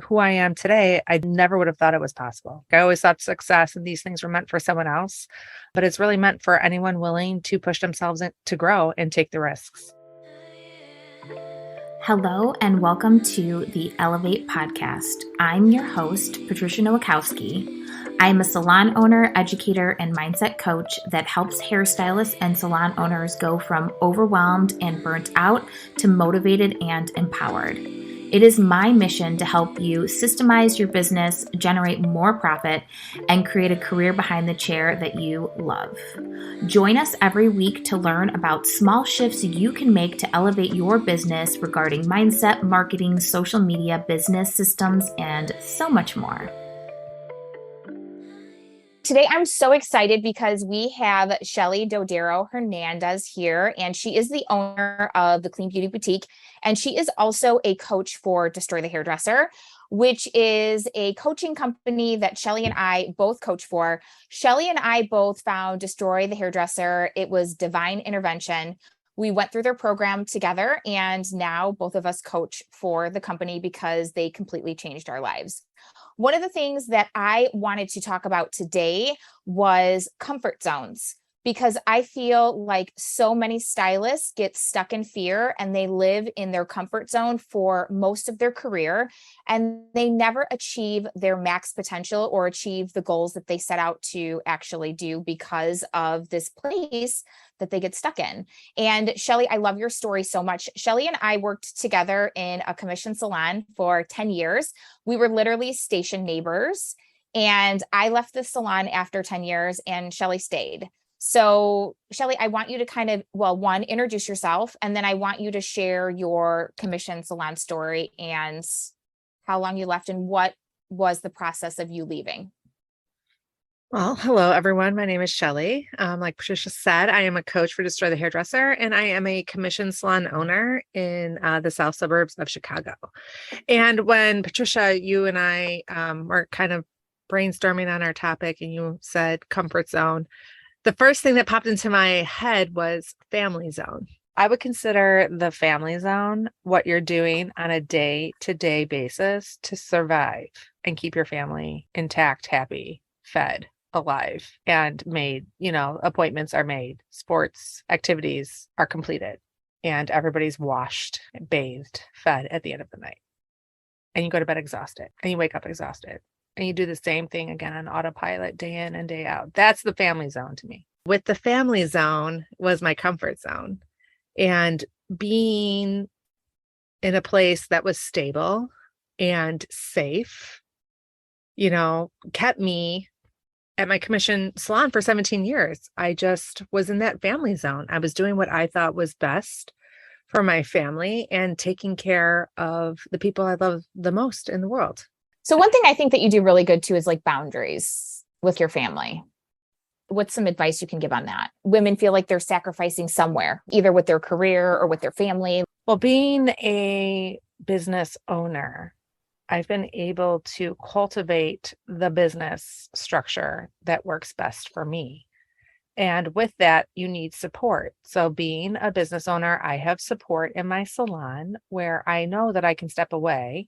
who I am today, I never would have thought it was possible. I always thought success and these things were meant for someone else, but it's really meant for anyone willing to push themselves to grow and take the risks. Hello and welcome to the Elevate podcast. I'm your host, Patricia Nowakowski. I'm a salon owner, educator, and mindset coach that helps hairstylists and salon owners go from overwhelmed and burnt out to motivated and empowered. It is my mission to help you systemize your business, generate more profit, and create a career behind the chair that you love. Join us every week to learn about small shifts you can make to elevate your business regarding mindset, marketing, social media, business systems, and so much more. Today, I'm so excited because we have Sheli Dodaro Hernandez here, and she is the owner of the Clean Beauty Boutique, and she is also a coach for Destroy the Hairdresser, which is a coaching company that Sheli and I both coach for. Sheli and I both found Destroy the Hairdresser. It was divine intervention. We went through their program together, and now both of us coach for the company because they completely changed our lives. One of the things that I wanted to talk about today was comfort zones, because I feel like so many stylists get stuck in fear and they live in their comfort zone for most of their career, and they never achieve their max potential or achieve the goals that they set out to actually do because of this place that they get stuck in. And Sheli, I love your story so much. Sheli and I worked together in a commission salon for 10 years. We were literally station neighbors, and I left the salon after 10 years and Sheli stayed. So Sheli, I want you to kind of, one, introduce yourself, and then I want you to share your commission salon story and how long you left and what was the process of you leaving. Well, hello, everyone. My name is Sheli. Like Patricia said, I am a coach for Destroy the Hairdresser, and I am a commission salon owner in the south suburbs of Chicago. And when Patricia, you and I were kind of brainstorming on our topic, and you said comfort zone, the first thing that popped into my head was family zone. I would consider the family zone what you're doing on a day-to-day basis to survive and keep your family intact, happy, fed, alive, and made, appointments are made, sports activities are completed, and everybody's washed, bathed, fed at the end of the night. And you go to bed exhausted, and you wake up exhausted, and you do the same thing again on autopilot day in and day out. That's the family zone to me. With the family zone was my comfort zone, and being in a place that was stable and safe, kept me at my commission salon for 17 years. I just was in that family zone. I was doing what I thought was best for my family and taking care of the people I love the most in the world. So one thing I think that you do really good too is like boundaries with your family. What's some advice you can give on that? Women feel like they're sacrificing somewhere, either with their career or with their family. Well, being a business owner, I've been able to cultivate the business structure that works best for me. And with that, you need support. So being a business owner, I have support in my salon where I know that I can step away,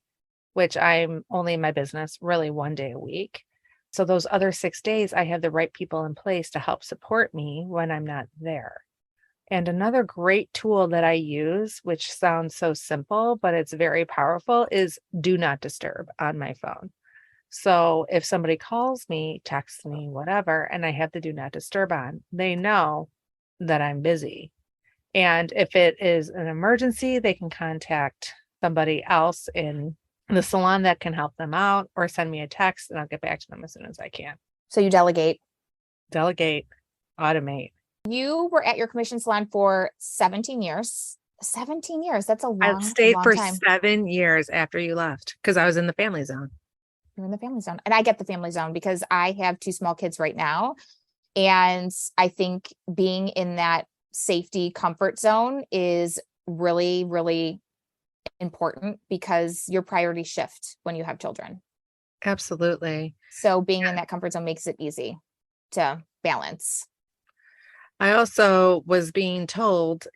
which I'm only in my business really 1 day a week. So those other 6 days, I have the right people in place to help support me when I'm not there. And another great tool that I use, which sounds so simple, but it's very powerful, is do not disturb on my phone. So if somebody calls me, texts me, whatever, and I have the do not disturb on, they know that I'm busy. And if it is an emergency, they can contact somebody else in the salon that can help them out, or send me a text and I'll get back to them as soon as I can. So you delegate, automate. You were at your commission salon for 17 years. 17 years. That's a long, I stayed long for time. 7 years after you left because I was in the family zone. You're in the family zone. And I get the family zone because I have 2 small kids right now. And I think being in that safety comfort zone is really, really important because your priorities shift when you have children. Absolutely. So being in that comfort zone makes it easy to balance. I also was being told,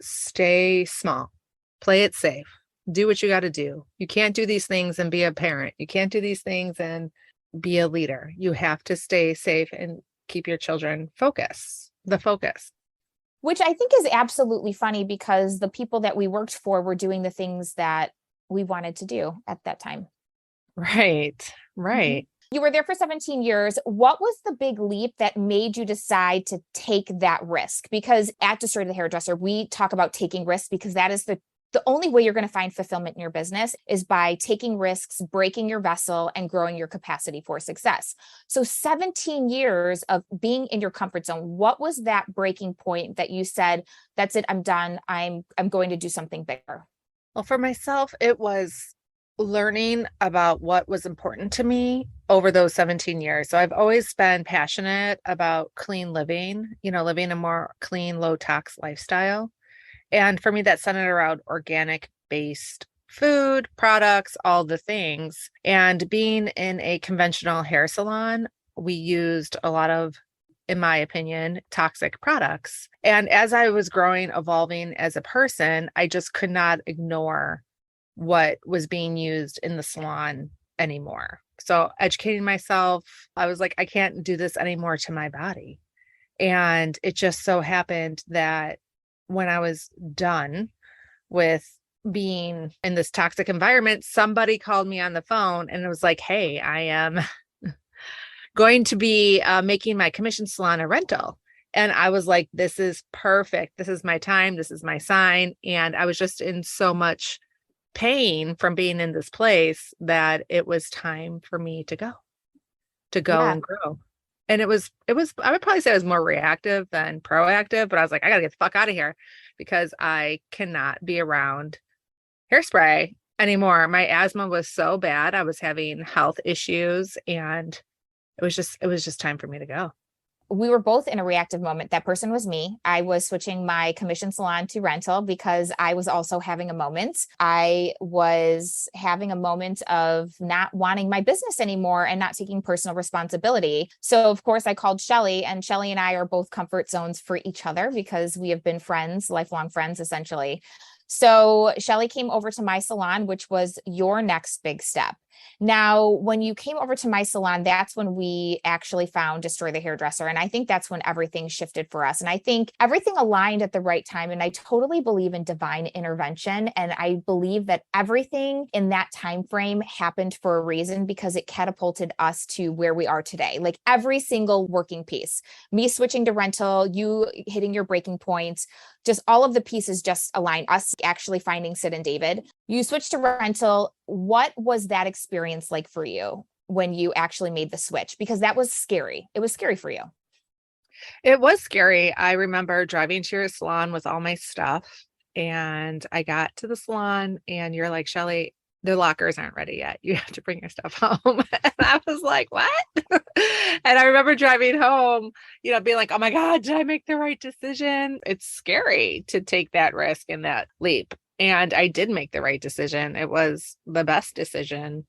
stay small, play it safe. do what you got to do. You can't do these things and be a parent. You can't do these things and be a leader. You have to stay safe and keep your children the focus. Which I think is absolutely funny because the people that we worked for were doing the things that we wanted to do at that time. Right. Right. You were there for 17 years. What was the big leap that made you decide to take that risk? Because at Destroy the Hairdresser, we talk about taking risks because that is the only way you're going to find fulfillment in your business is by taking risks, breaking your vessel, and growing your capacity for success. So 17 years of being in your comfort zone, what was that breaking point that you said, that's it, I'm done. I'm going to do something bigger? Well, for myself, it was learning about what was important to me over those 17 years. So I've always been passionate about clean living, living a more clean, low tox lifestyle. And for me, that centered around organic based food, products, all the things. And being in a conventional hair salon, we used a lot of, in my opinion, toxic products. And as I was growing, evolving as a person, I just could not ignore what was being used in the salon anymore. So educating myself, I was like, I can't do this anymore to my body. And it just so happened that when I was done with being in this toxic environment, somebody called me on the phone and it was like, hey, I am going to be making my commission salon a rental. And I was like, this is perfect. This is my time. This is my sign. And I was just in so much pain from being in this place that it was time for me to go and grow. And it was, I would probably say it was more reactive than proactive, but I was like, I gotta get the fuck out of here because I cannot be around hairspray anymore. My asthma was so bad. I was having health issues and it was just time for me to go. We were both in a reactive moment. That person was me. I was switching my commission salon to rental because I was also having a moment. I was having a moment of not wanting my business anymore and not taking personal responsibility. So of course I called Sheli, and Sheli and I are both comfort zones for each other because we have been friends, lifelong friends, essentially. So Sheli came over to my salon, which was your next big step. Now, when you came over to my salon, that's when we actually found Destroy the Hairdresser. And I think that's when everything shifted for us. And I think everything aligned at the right time. And I totally believe in divine intervention. And I believe that everything in that time frame happened for a reason because it catapulted us to where we are today. Like every single working piece, me switching to rental, you hitting your breaking points, just all of the pieces just align, us actually finding Sid and David. You switched to rental. What was that experience like for you when you actually made the switch? Because that was scary. It was scary for you. It was scary. I remember driving to your salon with all my stuff and I got to the salon and you're like, Sheli, the lockers aren't ready yet. You have to bring your stuff home. And I was like, what? And I remember driving home, being like, oh my God, did I make the right decision? It's scary to take that risk and that leap. And I did make the right decision. It was the best decision.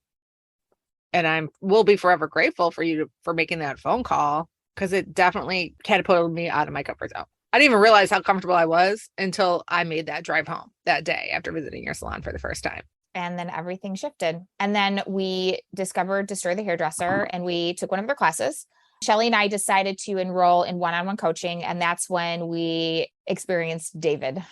And will be forever grateful for you for making that phone call because it definitely catapulted me out of my comfort zone. I didn't even realize how comfortable I was until I made that drive home that day after visiting your salon for the first time. And then everything shifted. And then we discovered Destroy the Hairdresser and we took one of their classes. Sheli and I decided to enroll in one-on-one coaching. And that's when we experienced David,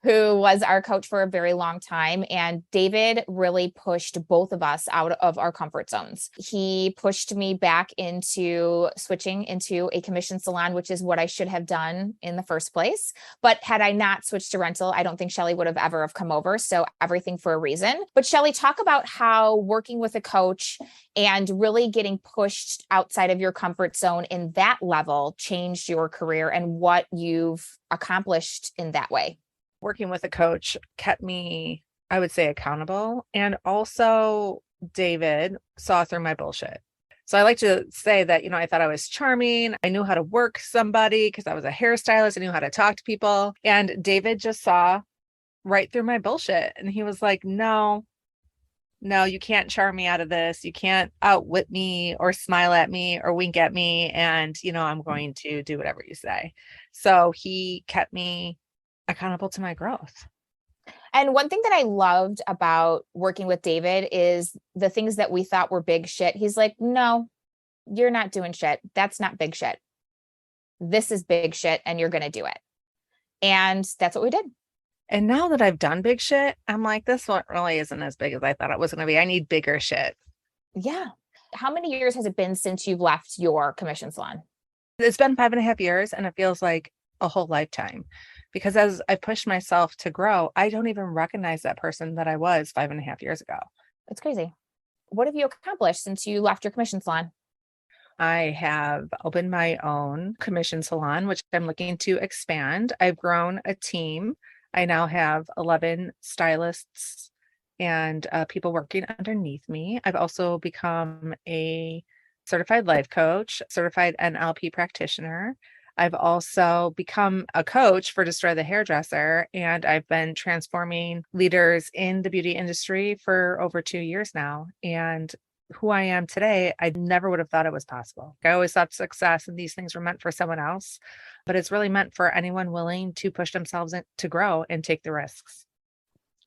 who was our coach for a very long time. And David really pushed both of us out of our comfort zones. He pushed me back into switching into a commission salon, which is what I should have done in the first place. But had I not switched to rental, I don't think Sheli would have ever have come over. So everything for a reason. But Sheli, talk about how working with a coach and really getting pushed outside of your comfort zone in that level changed your career and what you've accomplished in that way. Working with a coach kept me, I would say, accountable. And also David saw through my bullshit. So I like to say that, I thought I was charming. I knew how to work somebody because I was a hairstylist. I knew how to talk to people. And David just saw right through my bullshit. And he was like, no, you can't charm me out of this. You can't outwit me or smile at me or wink at me. And, I'm going to do whatever you say. So he kept me accountable to my growth. And one thing that I loved about working with David is the things that we thought were big shit. He's like, no, you're not doing shit. That's not big shit. This is big shit and you're going to do it. And that's what we did. And now that I've done big shit, I'm like, this one really isn't as big as I thought it was going to be. I need bigger shit. Yeah. How many years has it been since you've left your commission salon? It's been 5.5 years and it feels like a whole lifetime because as I pushed myself to grow, I don't even recognize that person that I was 5.5 years ago. It's crazy. What have you accomplished since you left your commission salon? I have opened my own commission salon, which I'm looking to expand. I've grown a team. I now have 11 stylists and people working underneath me. I've also become a certified life coach, certified NLP practitioner. I've also become a coach for Destroy the Hairdresser, and I've been transforming leaders in the beauty industry for over 2 years now. And who I am today, I never would have thought it was possible. I always thought success and these things were meant for someone else, but it's really meant for anyone willing to push themselves to grow and take the risks.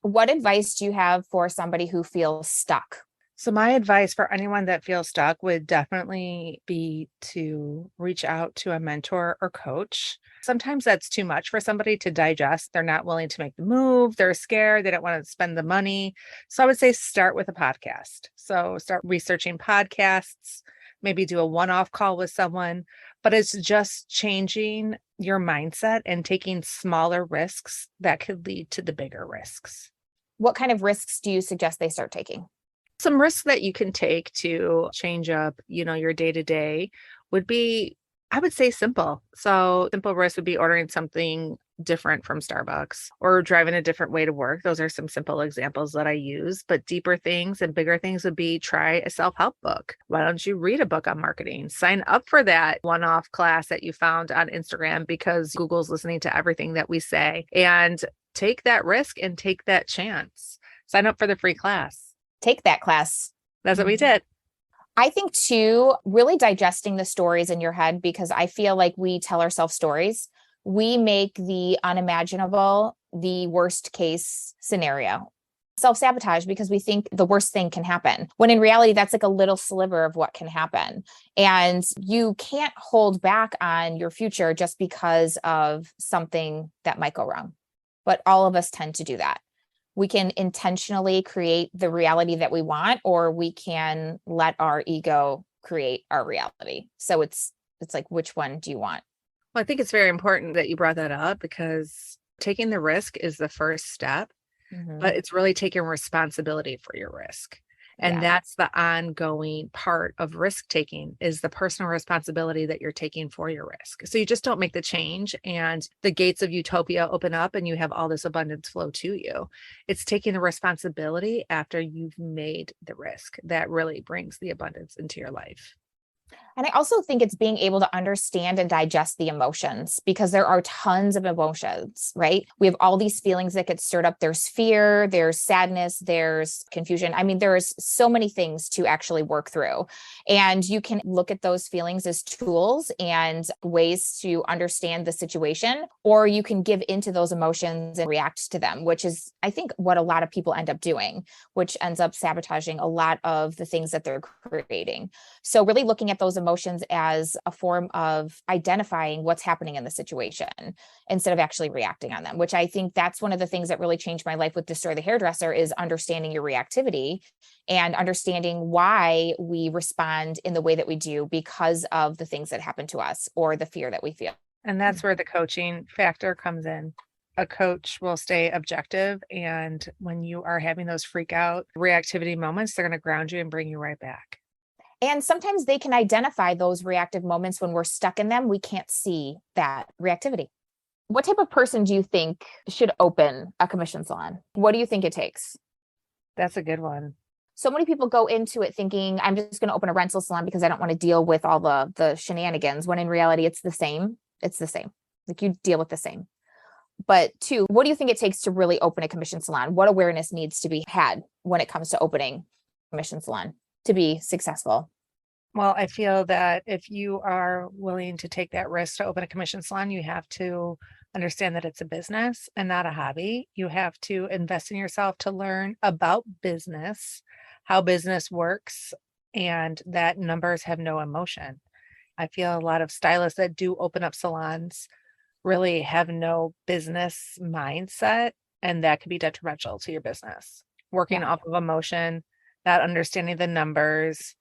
What advice do you have for somebody who feels stuck? So my advice for anyone that feels stuck would definitely be to reach out to a mentor or coach. Sometimes that's too much for somebody to digest. They're not willing to make the move. They're scared. They don't want to spend the money. So I would say start with a podcast. So start researching podcasts, maybe do a one-off call with someone, but it's just changing your mindset and taking smaller risks that could lead to the bigger risks. What kind of risks do you suggest they start taking? Some risks that you can take to change up, your day-to-day would be, I would say simple. So simple risks would be ordering something different from Starbucks or driving a different way to work. Those are some simple examples that I use, but deeper things and bigger things would be try a self-help book. Why don't you read a book on marketing? Sign up for that one-off class that you found on Instagram because Google's listening to everything that we say, and take that risk and take that chance. Sign up for the free class. Take that class. That's what we did. I think too, really digesting the stories in your head, because I feel like we tell ourselves stories. We make the unimaginable the worst case scenario. Self-sabotage because we think the worst thing can happen, when in reality, that's like a little sliver of what can happen. And you can't hold back on your future just because of something that might go wrong. But all of us tend to do that. We can intentionally create the reality that we want, or we can let our ego create our reality. So it's like, which one do you want? Well, I think it's very important that you brought that up because taking the risk is the first step, but it's really taking responsibility for your risk. And that's the ongoing part of risk taking, is the personal responsibility that you're taking for your risk. So you just don't make the change and the gates of utopia open up and you have all this abundance flow to you. It's taking the responsibility after you've made the risk that really brings the abundance into your life. And I also think it's being able to understand and digest the emotions, because there are tons of emotions, right? We have all these feelings that get stirred up. There's fear, there's sadness, there's confusion. I mean, there's so many things to actually work through. And you can look at those feelings as tools and ways to understand the situation, or you can give into those emotions and react to them, which is, I think, what a lot of people end up doing, which ends up sabotaging a lot of the things that they're creating. So really looking at those emotions as a form of identifying what's happening in the situation instead of actually reacting on them, which I think that's one of the things that really changed my life with Destroy the Hairdresser, is understanding your reactivity and understanding why we respond in the way that we do because of the things that happen to us or the fear that we feel. And that's where the coaching factor comes in. A coach will stay objective. And when you are having those freak out reactivity moments, they're going to ground you and bring you right back. And sometimes they can identify those reactive moments when we're stuck in them. We can't see that reactivity. What type of person do you think should open a commission salon? What do you think it takes? That's a good one. So many people go into it thinking, I'm just going to open a rental salon because I don't want to deal with all the shenanigans, when in reality, it's the same. It's the same. Like, you deal with the same. But two, what do you think it takes to really open a commission salon? What awareness needs to be had when it comes to opening a commission salon to be successful? Well, I feel that if you are willing to take that risk to open a commission salon, you have to understand that it's a business and not a hobby. You have to invest in yourself to learn about business, how business works, and that numbers have no emotion. I feel a lot of stylists that do open up salons really have no business mindset, and that could be detrimental to your business. Working Yeah. off of emotion, not understanding the numbers,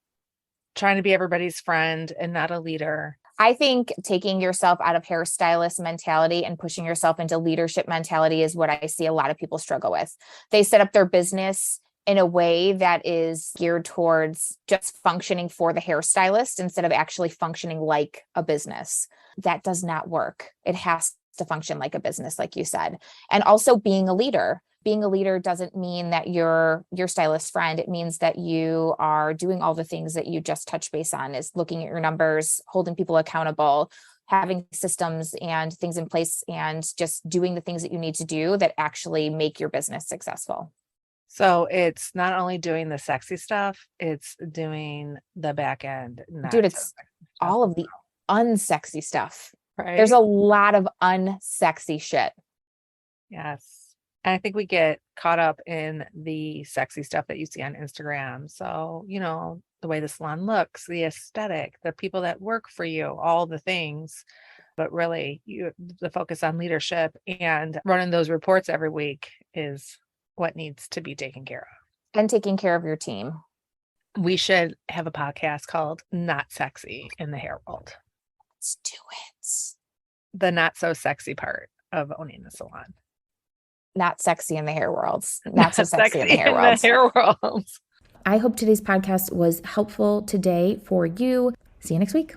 trying to be everybody's friend and not a leader. I think taking yourself out of hairstylist mentality and pushing yourself into leadership mentality is what I see a lot of people struggle with. They set up their business in a way that is geared towards just functioning for the hairstylist instead of actually functioning like a business. That does not work. It has to function like a business, like you said. And also being a leader. Being a leader doesn't mean that you're your stylist friend. It means that you are doing all the things that you just touched base on, is looking at your numbers, holding people accountable, having systems and things in place, and just doing the things that you need to do that actually make your business successful. So it's not only doing the sexy stuff, it's doing the back end, not Dude, so it's sexy stuff all as of the unsexy stuff. well, There's right? a lot of unsexy shit. Yes. And I think we get caught up in the sexy stuff that you see on Instagram. So, the way the salon looks, the aesthetic, the people that work for you, all the things. But really, the focus on leadership and running those reports every week is what needs to be taken care of. And taking care of your team. We should have a podcast called Not Sexy in the Hair World. Let's do it. The not so sexy part of owning a salon. Not sexy in the hair worlds. Not so sexy in the hair in worlds. the hair world. I hope today's podcast was helpful today for you. See you next week.